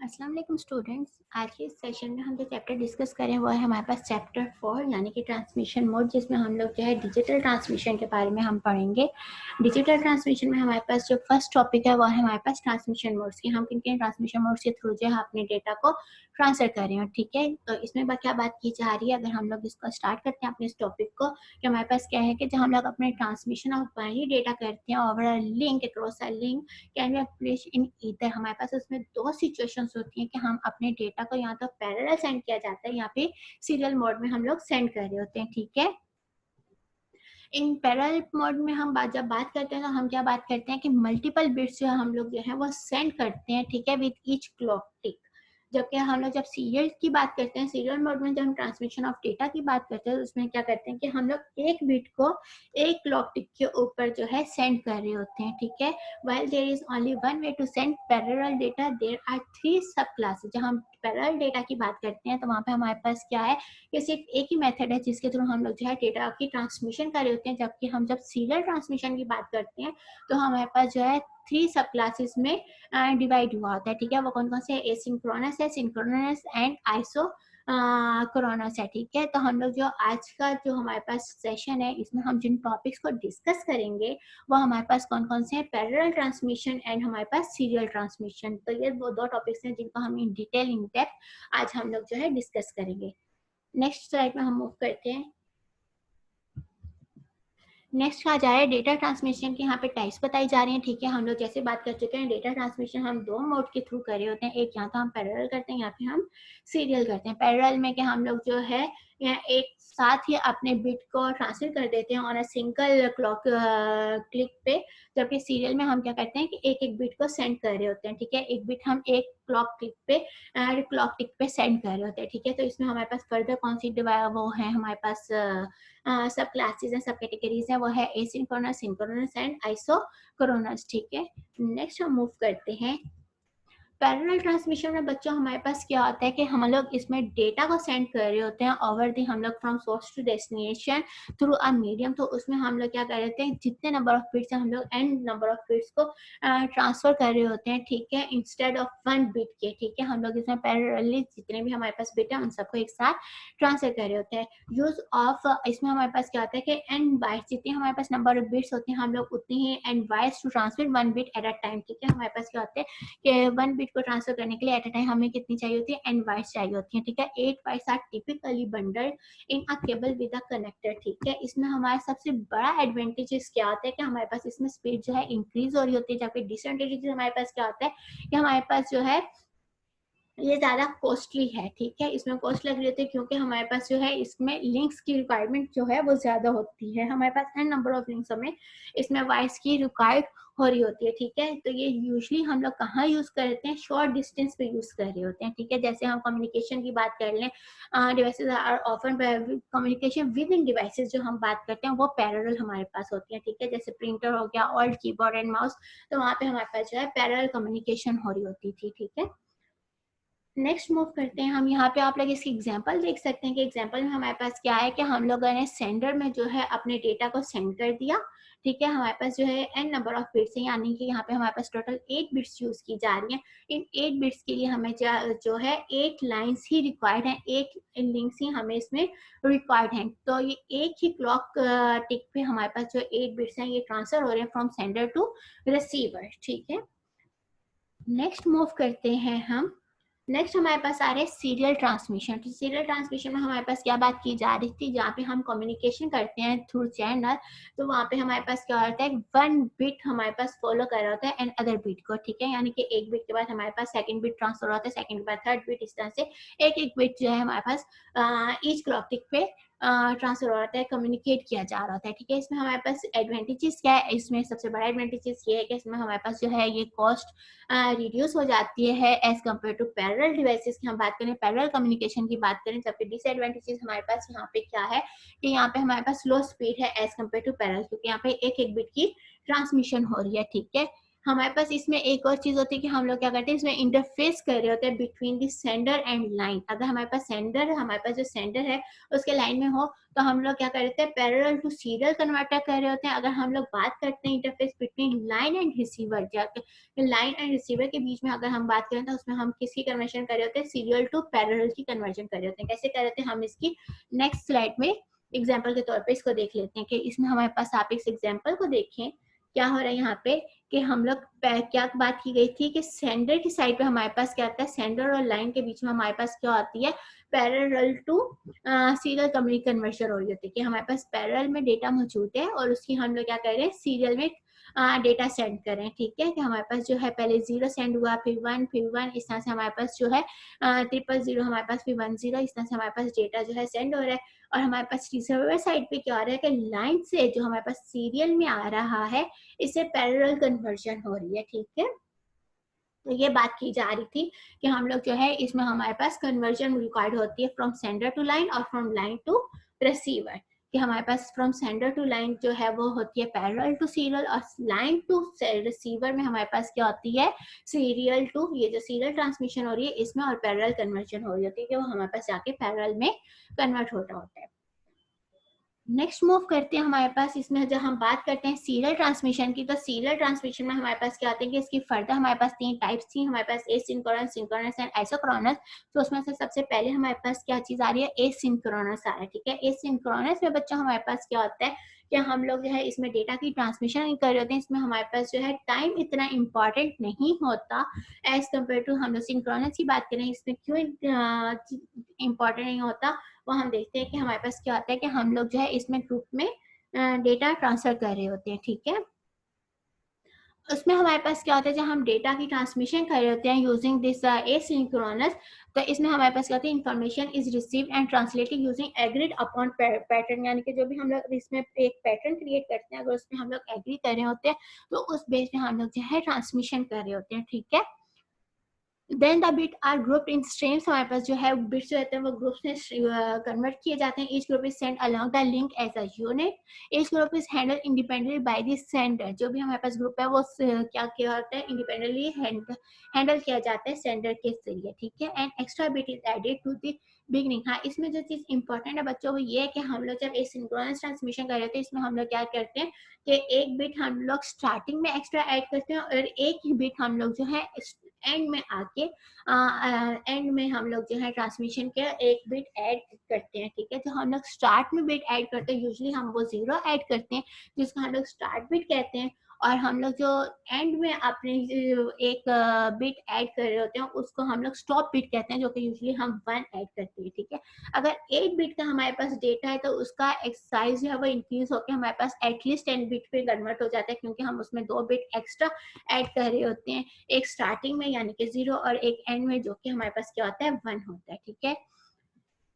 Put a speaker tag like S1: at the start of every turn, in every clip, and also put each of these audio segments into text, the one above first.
S1: अस्सलाम वालेकुम स्टूडेंट्स। आज के इस सेशन में हम जो चैप्टर डिस्कस करें वो है हमारे पास चैप्टर 4 यानी कि ट्रांसमिशन मोड, जिसमें हम लोग जो है डिजिटल ट्रांसमिशन के बारे में हम पढ़ेंगे। डिजिटल ट्रांसमिशन में हमारे पास जो फर्स्ट टॉपिक है वो है हमारे पास ट्रांसमिशन मोड्स की। हम किन किन ट्रांसमिशन मोड्स के थ्रू जो है अपने डेटा को ट्रांसफर कर रहे हैं, ठीक है। तो इसमें क्या बात की जा रही है, अगर हम लोग इसको स्टार्ट करते हैं अपने इस टॉपिक को, कि हमारे पास क्या है कि जब हम लोग अपने ट्रांसमिशन ऑफ बाइनरी डेटा करते हैं over a link across a link can be express in ether. हमारे पास उसमें दो सिचुएशंस होती हैं कि हम अपने डेटा को यहाँ तो पैरेलल सेंड किया जाता है, यहाँ पे सीरियल मोड में हम लोग सेंड कर रहे होते हैं, ठीक है। इन पैरेलल मोड में हम जब बात करते हैं तो हम क्या बात करते हैं कि मल्टीपल बिट्स जो हम लोग जो है वो सेंड करते हैं, ठीक है, विद ईच क्लॉक टिक। जबकि हम लोग जब सीरियल की बात करते हैं, सीरियल मोड में जब हम ट्रांसमिशन ऑफ डेटा की बात करते हैं तो उसमें क्या करते हैं कि हम लोग एक बिट को एक क्लॉक टिक के ऊपर जो है सेंड कर रहे होते हैं, ठीक है। While there is only one way to send parallel data, there are 3 sub classes. जब हम पैरेलल डेटा की बात करते हैं तो वहाँ पे हमारे पास क्या है कि सिर्फ एक ही मेथड है जिसके थ्रू हम लोग जो है डेटा की ट्रांसमिशन कर रहे होते हैं। जबकि हम जब सीरियल ट्रांसमिशन की बात करते हैं तो हमारे पास जो है 3 सब क्लासेस में डिवाइड हुआ होता है, ठीक है। वो कौन कौन से? एसिंक्रोनस है, सिंक्रोनस एंड आइसो कोरोनस है, ठीक है। तो हम लोग जो आज का जो हमारे पास सेशन है इसमें हम जिन टॉपिक्स को डिस्कस करेंगे वो हमारे पास कौन कौन से हैं? पैरेलल ट्रांसमिशन एंड हमारे पास सीरियल ट्रांसमिशन। तो ये वो दो टॉपिक्स हैं जिनको हम इन डिटेल इन डेप्थ आज हम लोग जो है डिस्कस करेंगे। नेक्स्ट स्लाइड में हम मूव करते हैं। नेक्स्ट आ जाए डेटा ट्रांसमिशन की। यहाँ पे टाइप्स बताई जा रही हैं, ठीक है। हम लोग जैसे बात कर चुके हैं डेटा ट्रांसमिशन हम दो मोड के थ्रू कर रहे होते हैं। एक यहाँ तो हम पैरेलल करते हैं, यहाँ पे हम सीरियल करते हैं। पैरेलल में कि हम लोग जो है एक साथ ही अपने बिट को ट्रांसफर कर देते हैं on a single clock click पे। जबकि सीरियल में हम क्या करते हैं कि एक एक बिट को सेंड कर रहे होते हैं, ठीक है। एक बिट हम एक क्लॉक क्लिक पे क्लॉक टिक पे सेंड कर रहे होते हैं, ठीक है। तो इसमें हमारे पास फर्दर कौन सी वो है हमारे पास सब क्लासेस हैं, सब कैटेगरीज हैं, वो है एसिंक्रोनस, सिंक्रोनस एंड आइसोक्रोनस, ठीक है। नेक्स्ट हम मूव करते हैं। पैरेलल ट्रांसमिशन में बच्चों हमारे पास क्या होता है कि हम लोग इसमें डेटा को सेंड कर रहे होते हैं ओवर दी, हम लोग from source to destination through a medium. तो उसमें हम लोग क्या कर रहे होते हैं, जितने नंबर ऑफ बिट्स हैं हम लोग एन नंबर ऑफ बिट्स को ट्रांसफर कर रहे होते हैं, ठीक है, इंस्टेड ऑफ वन बिट के, ठीक है। हम लोग इसमें पैरेलली जितने भी हमारे पास बिट है उन सबको एक साथ ट्रांसफर कर रहे होते हैं। यूज ऑफ इसमें हमारे पास क्या होता है कि एन बाइट्स, जितने हमारे पास नंबर ऑफ बिट्स होते हैं हम लोग उतनी ही n bytes to transfer one bit at a time, ठीक है। हमारे पास क्या होता है कि वन बिट को ट्रांसफर करने के लिए एट अ टाइम हमें कितनी चाहिए होती है? एन बाइट्स चाहिए होती है, ठीक है। 8 bytes are typically bundled in a cable with a connector, ठीक है। इसमें हमारा सबसे बड़ा एडवांटेज क्या होता है कि हमारे पास इसमें स्पीड जो है इंक्रीज हो रही होती है। जबकि डिसएडवांटेज हमारे पास क्या होता है कि हमारे पास जो है ये ज्यादा कॉस्टली है, ठीक है। इसमें कॉस्ट लग रही होती है क्योंकि हमारे पास जो है इसमें लिंक्स की रिक्वायरमेंट जो है वो ज्यादा होती है। हमारे पास एन नंबर ऑफ लिंक्स हमें इसमें वाइस की रिक्वायर्ड हो रही होती है, ठीक है। तो ये यूजली हम लोग कहाँ यूज करते हैं? शॉर्ट डिस्टेंस पे यूज कर रहे होते हैं, ठीक है। जैसे हम कम्युनिकेशन की बात कर लें, devices are often communication within devices जो हम बात करते हैं वो पैरेलल हमारे पास होती है, ठीक है। जैसे प्रिंटर हो गया, ऑल्ट कीबोर्ड एंड माउस, तो वहाँ पे हमारे पास जो है पैरेलल कम्युनिकेशन हो रही होती थी, ठीक है। नेक्स्ट मूव करते हैं हम। यहाँ पे आप लोग इसकी एग्जांपल देख सकते हैं कि एग्जांपल में हमारे पास क्या है कि हम लोगों ने सेंडर में जो है अपने डेटा को सेंड कर दिया, ठीक है। हमारे पास जो है एन नंबर ऑफ बिट्स है, यानी कि यहाँ पे हमारे पास टोटल 8 बिट्स यूज की जा रही हैं। इन 8 बिट्स के लिए हमें जो है 8 लाइंस ही रिक्वायर्ड है, 8 लिंक्स ही हमें इसमें रिक्वायर्ड हैं। तो ये एक ही क्लॉक टिक पे हमारे पास जो 8 बिट्स हैं ये ट्रांसफर हो रहे हैं फ्रॉम सेंडर टू रिसीवर, ठीक है। नेक्स्ट मूव करते हैं हम। नेक्स्ट हमारे पास आ रहे हैं सीरियल ट्रांसमिशन। तो सीरियल ट्रांसमिशन में हमारे पास क्या बात की जा रही थी, जहाँ पे हम कम्युनिकेशन करते हैं थ्रू चैनल, तो वहाँ पे हमारे पास क्या होता है, वन बिट हमारे पास फॉलो कर रहा होता है एंड अदर बिट को, ठीक है। यानी कि एक बिट के बाद हमारे पास सेकंड बिट ट्रांसफर होता है, सेकंड के बाद थर्ड बिट, इस तरह से एक एक बिट जो है हमारे पास ईच क्लॉक टिक पे ट्रांसफर हो रहा है, कम्युनिकेट किया जा रहा होता है, ठीक है। इसमें हमारे पास एडवांटेजेस क्या है? इसमें सबसे बड़ा एडवांटेजेस ये है कि इसमें हमारे पास जो है ये कॉस्ट रिड्यूस हो जाती है as compare to parallel devices की हम बात करें, पैरेलल कम्युनिकेशन की बात करें। जबकि डिसएडवांटेजेस हमारे पास यहाँ पे क्या है कि यहाँ पे हमारे पास लो स्पीड है एज कम्पेयर टू पैरेलल, क्योंकि यहाँ पे एक एक बिट की ट्रांसमिशन हो रही है, ठीक है। हमारे पास इसमें एक और चीज़ होती है कि हम लोग क्या करते हैं, इसमें इंटरफेस कर रहे होते हैं between the sender and line. अगर हमारे पास सेंडर है, हमारे पास जो सेंडर है उसके लाइन में हो, तो हम लोग क्या करते हैं, पैरेलल टू सीरियल कन्वर्टर कर रहे होते हैं। अगर हम लोग बात करते हैं interface between line and receiver, line and receiver के बीच में अगर हम बात करें तो उसमें हम किसकी कन्वर्शन कर रहे होते हैं, सीरियल टू पैरेलल की कन्वर्जन कर रहे होते हैं। कैसे कर रहे होते हैं, हम इसकी नेक्स्ट स्लाइड में एग्जाम्पल के तौर पे इसको देख लेते हैं कि इसमें हमारे पास, आप इस एग्जाम्पल को देखें क्या हो रहा है यहाँ पे, कि हम लोग क्या बात की गई थी कि सेंडर की साइड पे हमारे पास क्या आता है, सेंडर और लाइन के बीच में हमारे पास क्या आती है, पैरेलल टू सीरियल कन्वर्शन हो रही होती है, कि हमारे पास पैरेलल में डेटा मौजूद है और उसकी हम लोग क्या कर रहे हैं, सीरियल में डेटा सेंड कर रहे हैं। ठीक है, कि हमारे पास जो है पहले 0 सेंड हुआ, फिर 1, इस तरह से हमारे पास जो है 000 हमारे पास, फिर 10, इस तरह से हमारे पास डेटा जो है सेंड हो रहा है। और हमारे पास रिसीवर साइड पे क्या आ रहा है कि लाइन से जो हमारे पास सीरियल में आ रहा है, इससे पैरेलल कन्वर्जन हो रही है। ठीक है, तो ये बात की जा रही थी कि हम लोग जो है इसमें हमारे पास कन्वर्जन रिक्वायर्ड होती है फ्रॉम सेंडर टू लाइन और फ्रॉम लाइन टू रिसीवर, कि हमारे पास फ्रॉम सेंडर टू लाइन जो है वो होती है पैरेलल टू सीरियल, और लाइन टू रिसीवर में हमारे पास क्या होती है, सीरियल टू, ये जो सीरियल ट्रांसमिशन हो रही है इसमें, और पैरेलल कन्वर्जन हो रही होती है कि वो हमारे पास जाके पैरेलल में कन्वर्ट हो रहा होता है। नेक्स्ट मूव करते हैं हमारे पास, इसमें जब हम बात करते हैं सीरियल ट्रांसमिशन की, तो सीरियल ट्रांसमिशन में हमारे पास क्या आते हैं कि इसकी फर्दर हमारे पास 3 टाइप्स थी, हमारे पास एसिंक्रोनस, सिंक्रोनस एंड आइसोक्रोनस। तो उसमें से सबसे पहले हमारे पास क्या चीज आ रही है, एसिंक्रोनस आ रहा है। ठीक है, एसिंक्रोनस में बच्चों हमारे पास क्या होता है कि हम लोग जो है इसमें डेटा की ट्रांसमिशन कर रहे होते हैं, इसमें हमारे पास जो है टाइम इतना इम्पोर्टेंट नहीं होता एज कम्पेयर टू हम लोग सिंक्रोनस की बात करें, इसमें क्यों इम्पोर्टेंट नहीं होता, वो हम देखते हैं कि हमारे पास क्या होता है कि हम लोग जो है इसमें ग्रुप में डेटा ट्रांसफर कर रहे होते हैं। ठीक है, उसमें हमारे पास क्या होता है, जब हम डेटा की ट्रांसमिशन कर रहे होते हैं यूजिंग दिस एसिंक्रोनस, तो इसमें हमारे पास क्या होता है, information is received and translated using agreed upon pattern, यानी कि जो भी हम लोग इसमें एक पैटर्न क्रिएट करते हैं, अगर उसमें हम लोग एग्री कर रहे होते हैं तो उस बेस पे हम लोग जो है ट्रांसमिशन कर रहे होते हैं। ठीक है, then the bit are group in streams, हमारे पास जो है बिट्स जो रहते हैं वो ग्रुप्स में कन्वर्ट किए जाते हैं। Each group is send along the link as a unit. Each group is handle independently by the sender, जो भी हमारे पास ग्रुप है वो क्या किया होता है, इंडिपेंडेंटली हैंडल किया जाता है सेंडर के जरिए। ठीक है, and extra bit is added to the beginning. हाँ, इसमें जो चीज इंपॉर्टेंट है बच्चों वो ये है कि हम लोग जब एसिंक्रोनस ट्रांसमिशन कर रहे थे, इसमें हम लोग क्या करते हैं कि एक बिट हम लोग स्टार्टिंग में एक्स्ट्रा ऐड करते हैं और एक ही बिट हम लोग जो है एंड में आके एंड में हम लोग जो है ट्रांसमिशन के एक बिट ऐड करते हैं। ठीक है, तो हम लोग स्टार्ट में बिट ऐड करते हैं, यूजली हम वो 0 ऐड करते हैं जिसको हम लोग स्टार्ट बिट कहते हैं, और हम लोग जो एंड में अपने एक बिट ऐड कर रहे होते हैं उसको हम लोग स्टॉप बिट कहते हैं, जो कि यूजली हम 1 ऐड करते हैं। ठीक है, अगर 8 बिट का हमारे पास डेटा है तो उसका साइज जो है वो इंक्रीज होकर हमारे पास एटलीस्ट 10 बिट पे कन्वर्ट हो जाता है, क्योंकि हम उसमें 2 बिट एक्स्ट्रा ऐड कर रहे होते हैं, एक स्टार्टिंग में यानी कि 0 और एक एंड में जो कि हमारे पास क्या होता है 1 होता है। ठीक है,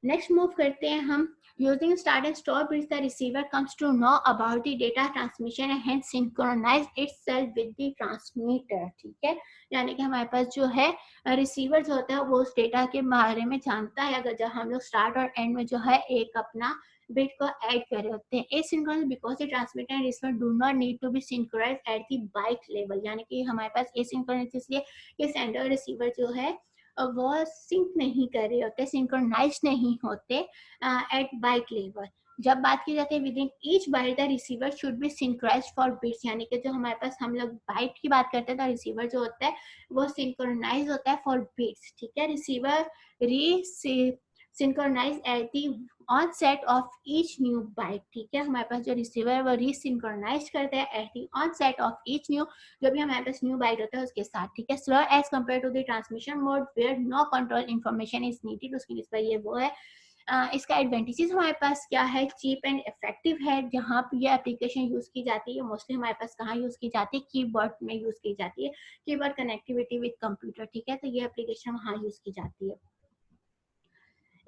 S1: नेक्स्ट मूव करते हैं हम, using start and stop bits the receiver comes to know about the data transmission and hence synchronize itself with the transmitter. ठीक है, यानी कि हमारे पास जो है रिसीवर जो होता है वो उस डेटा के बारे में जानता है, अगर जब हम लोग स्टार्ट और एंड में जो है एक अपना बिट को ऐड कर रहे होते हैं। Asynchronous because the transmitter and receiver do not need to be synchronized at the byte level, यानी कि हमारे पास एसिंक्रोनस इसलिए कि सेंडर और रिसीवर जो है वो सिंक नहीं कर रहे होते, सिंक्रोनाइज नहीं होते एट बाइट लेवल। जब बात की जाती है within each byte the receiver should be synchronized for bits, यानी कि जो हमारे पास हम लोग बाइट की बात करते हैं तो रिसीवर जो होता है वो सिंक्रोनाइज होता है फॉर बिट्स। ठीक है, receiver resynchronize at the onset of each new byte. ठीक है, हमारे पास जो रिसीवर है वो रीसिंक्रोनाइज करते हैं at the onset of each new, जो भी हमारे पास न्यू बाइट होता है उसके साथ। ठीक है, slow as compare to the transmission mode where no control information is needed, उसकी निस्बत ये वो है। इसका एडवांटेजेस हमारे पास क्या है, चीप एंड इफेक्टिव है। जहाँ पे ये एप्लीकेशन यूज की जाती है मोस्टली हमारे पास कहाँ यूज की जाती है, कीबोर्ड में यूज की जाती है, कीबोर्ड कनेक्टिविटी विद कंप्यूटर। ठीक है, तो ये एप्लीकेशन वहाँ यूज की जाती है।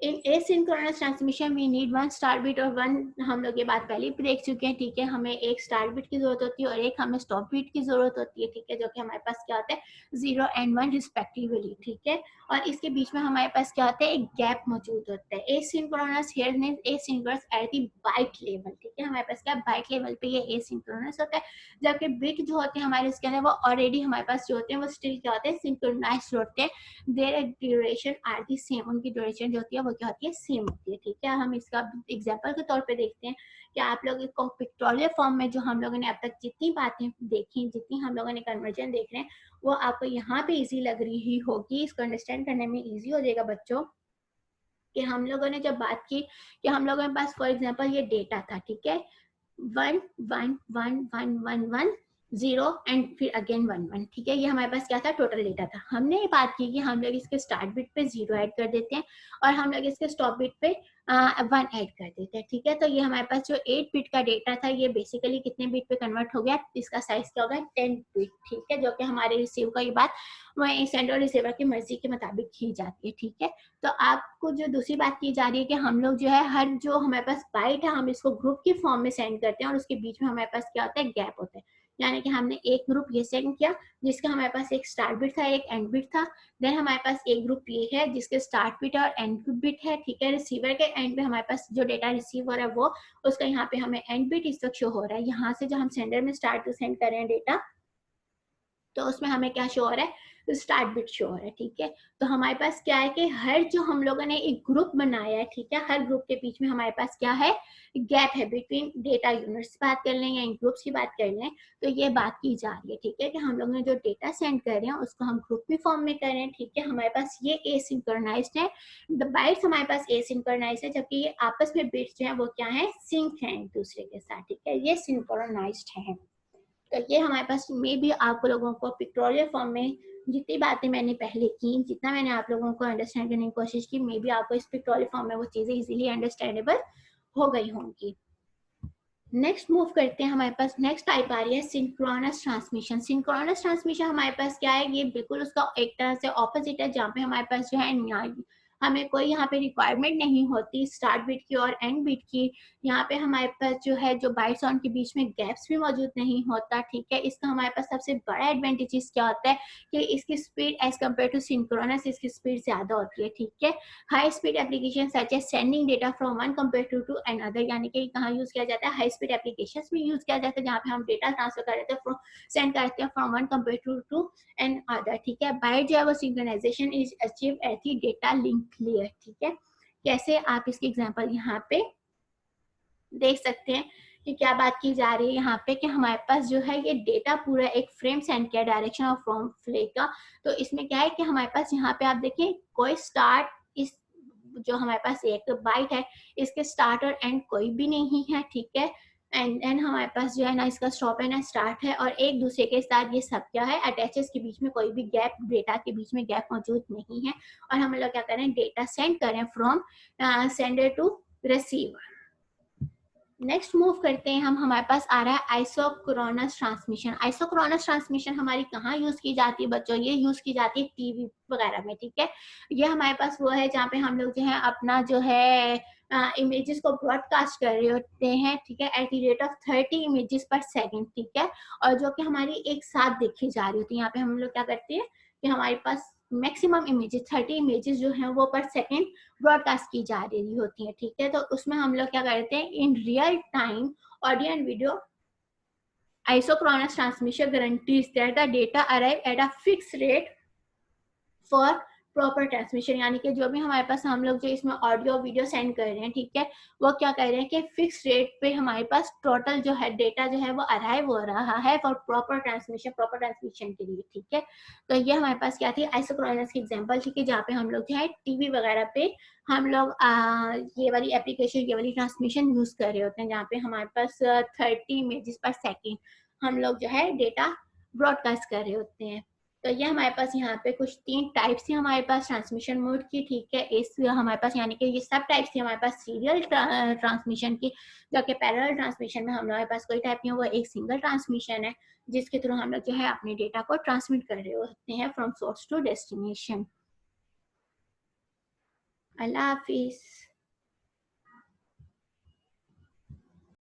S1: In asynchronous transmission we need one start bit और वन, हम लोग ये बात पहले भी देख चुके हैं, ठीक है। हमें एक स्टार्ट बिट की जरूरत होती है और एक हमें स्टॉप बिट की जरूरत होती है, ठीक है, जो कि हमारे पास क्या होता है 0 एंड 1 रिस्पेक्टिवली, ठीक है। और इसके बीच में हमारे पास क्या होता है, एक गैप मौजूद होता है। Asynchronous here means asynchronous at the byte level, ठीक है। हमारे पास क्या बाइट लेवल पे ये एसिंक्रोनस होता है, जबकि बिट जो होते हैं हमारे इसके अंदर वो ऑलरेडी हमारे पास जो होते हैं वो स्टिल क्या होते हैं, सिंक्रोनाइज्ड होते हैं। Their duration are the same, उनकी ड्यूरेशन जो होती है वो क्या होती है, सेम होती है, ठीक है। हम इसका एग्जांपल के तौर पे देखते हैं कि आप लोग इसको पिक्टोरियल फॉर्म में जो हम लोगों ने अब तक जितनी बातें देखी, जितनी हम लोगों ने कन्वर्जन देख रहे हैं, वो आपको यहाँ पे इजी लग रही होगी, इसको अंडरस्टैंड करने में इजी हो जाएगा बच्चों। कि हम लोगों ने जब बात की कि हम लोगों के पास फॉर एग्जांपल ये डेटा था, ठीक है, 1 1 1 1 1 1 0 एंड फिर अगेन 1 1, ठीक है। ये हमारे पास क्या था, टोटल डेटा था। हमने ये बात की कि हम लोग इसके स्टार्ट बिट पे 0 ऐड कर देते हैं और हम लोग इसके स्टॉप बिट पे 1 ऐड कर देते हैं, ठीक है। तो ये हमारे पास जो 8 बिट का डेटा था ये बेसिकली कितने बिट पे कन्वर्ट हो गया, इसका साइज क्या होगा 10 बिट, ठीक है, जो कि हमारे रिसीव का ये बात वही सेंडर और रिसीवर की मर्जी के मुताबिक की जाती है, ठीक है। तो आपको जो दूसरी बात की जा रही है कि हम लोग जो है हर जो हमारे पास बाइट है हम इसको ग्रुप की फॉर्म में सेंड करते हैं और उसके बीच में हमारे पास क्या होता है, गैप होता है। यानी कि हमने एक ग्रुप ये सेंड किया जिसका हमारे पास एक स्टार्ट बिट था, एक एंड बिट था। देन हमारे पास एक ग्रुप ये है जिसके स्टार्ट बिट और एंड बिट है, ठीक है। रिसीवर के एंड पे हमारे पास जो डेटा रिसीव हो रहा है वो उसका यहाँ पे हमें एंड बिट इस वक्त शो हो रहा है। यहाँ से जो हम सेंडर में स्टार्ट टू सेंड कर रहे हैं डेटा, तो उसमें हमें क्या शो हो रहा है, स्टार्ट बिट शो हो रहा है, ठीक है। तो हमारे पास क्या है कि हर जो हम लोगों ने एक ग्रुप बनाया है, ठीक है, हर ग्रुप के बीच में हमारे पास क्या है, गैप है बिटवीन डेटा यूनिट्स की बात कर लें या इन ग्रुप्स की बात कर लें, तो ये बात की जा रही है, ठीक है, कि हम लोग ने जो डेटा सेंड कर रहे हैं उसको हम ग्रुप में फॉर्म में कर रहे हैं, ठीक है। हमारे पास ये एसिंक्रोनाइज्ड है, द बाइट्स हमारे पास एसिंक्रोनाइज्ड है, जबकि ये आपस में बिट्स जो है वो क्या है, सिंक है एक दूसरे के साथ, ठीक है, ये सिंक्रोनाइज्ड है। तो ये हमारे पास में भी आप लोगों को पिक्टोरियल फॉर्म में जितनी बातें मैंने पहले की, जितना मैंने आप लोगों को अंडरस्टैंड करने की कोशिश की, मे बी आपको इस पिक्टोरियल फॉर्म में वो चीजें इजीली अंडरस्टैंडेबल हो गई होंगी। नेक्स्ट मूव करते हैं, हमारे पास नेक्स्ट टाइप आ रही है सिंक्रोनस ट्रांसमिशन। सिंक्रोनस ट्रांसमिशन हमारे पास क्या है, ये बिल्कुल उसका एक तरह से ऑपोजिट है, जहाँ पे हमारे पास जो है हमें कोई यहाँ पे रिक्वायरमेंट नहीं होती स्टार्ट बिट की और एंड बिट की। यहाँ पे हमारे पास जो है जो बाइट्स और उनके बीच में गैप्स भी मौजूद नहीं होता, ठीक है। इसका हमारे पास सबसे बड़ा एडवांटेज क्या होता है कि इसकी speed as compare to synchronous, इसकी स्पीड ज्यादा होती है, ठीक है। High speed application such as sending data from one computer to another, यानी कि कहाँ यूज किया जाता है, हाई स्पीड एप्लीकेशंस में यूज किया जाता है, जहाँ पे हम डेटा ट्रांसफर कर रहे थे सेंड करते हैं from one computer to another, ठीक है। बाइट जो है वो synchronization is achieve at the data link layer, ठीक है। कैसे, आप इसकी एग्जांपल यहाँ पे देख सकते हैं कि क्या बात की जा रही है यहाँ पे कि हमारे पास जो है ये डेटा पूरा एक फ्रेम सेंड किया डायरेक्शन ऑफ फ्रॉम फ्ले का। तो इसमें क्या है कि हमारे पास यहाँ पे आप देखें कोई स्टार्ट, इस जो हमारे पास एक बाइट है इसके स्टार्ट और एंड कोई भी नहीं है, ठीक है। एंड देन हमारे पास जो है ना इसका स्टॉप है ना स्टार्ट है, और एक दूसरे के साथ ये सब क्या है अटैचेस के बीच में कोई भी गैप, डेटा के बीच में गैप मौजूद नहीं है। और हम लोग क्या करें, डेटा सेंड करें from sender to receiver. Next move करते हैं हम, हमारे पास आ रहा है आइसोक्रोनस ट्रांसमिशन। आइसोक्रोनस ट्रांसमिशन हमारी कहाँ यूज की जाती है बच्चों, ये यूज की जाती है टीवी वगैरह में, ठीक है। ये हमारे पास वो है जहाँ पे हम लोग जो है अपना जो है इमेजेस को ब्रॉडकास्ट कर रहे होते हैं, ठीक है, at the rate of 30 images पर सेकेंड, ठीक है। और जो कि हमारी एक साथ देखी जा रही होती है। यहाँ पे हम लोग क्या करते हैं कि हमारे पास मैक्सिमम इमेजेस 30 इमेजेस जो है वो पर सेकेंड ब्रॉडकास्ट की जा रही होती है, ठीक है। तो उसमें हम लोग क्या करते हैं, in real time audio and video isochronous transmission guarantees that the data arrive at a fix rate for proper transmission. यानी कि जो भी हमारे पास हम लोग जो इसमें ऑडियो वीडियो सेंड कर रहे हैं, ठीक है, वो क्या कर रहे हैं कि फिक्स रेट पे हमारे पास टोटल जो है डेटा जो है वो अराइव हो रहा है फॉर प्रॉपर ट्रांसमिशन के लिए, ठीक है। तो ये हमारे पास क्या थी, आइसोक्रोनस की एग्जांपल, ठीक है, जहाँ पे हम लोग जो है टीवी वगैरह पे हम लोग ये वाली एप्लीकेशन, ये वाली ट्रांसमिशन यूज कर रहे होते हैं, जहाँ पे हमारे पास 30 इमेजेस पर सेकेंड हम लोग जो है डेटा ब्रॉडकास्ट कर रहे होते हैं। तो ये हमारे पास यहाँ पे कुछ 3 टाइप्स थी हमारे पास ट्रांसमिशन मोड की, ठीक है। इस हमारे पास यानी कि ये सब टाइप्स थी हमारे पास सीरियल ट्रांसमिशन की, जबकि पैरेलल ट्रांसमिशन में हमारे पास कोई टाइप नहीं है, वो एक सिंगल ट्रांसमिशन है जिसके थ्रू हम लोग जो है अपने डेटा को ट्रांसमिट कर रहे होते हैं फ्रॉम सोर्स टू डेस्टिनेशन। अल्लाह हाफिज़।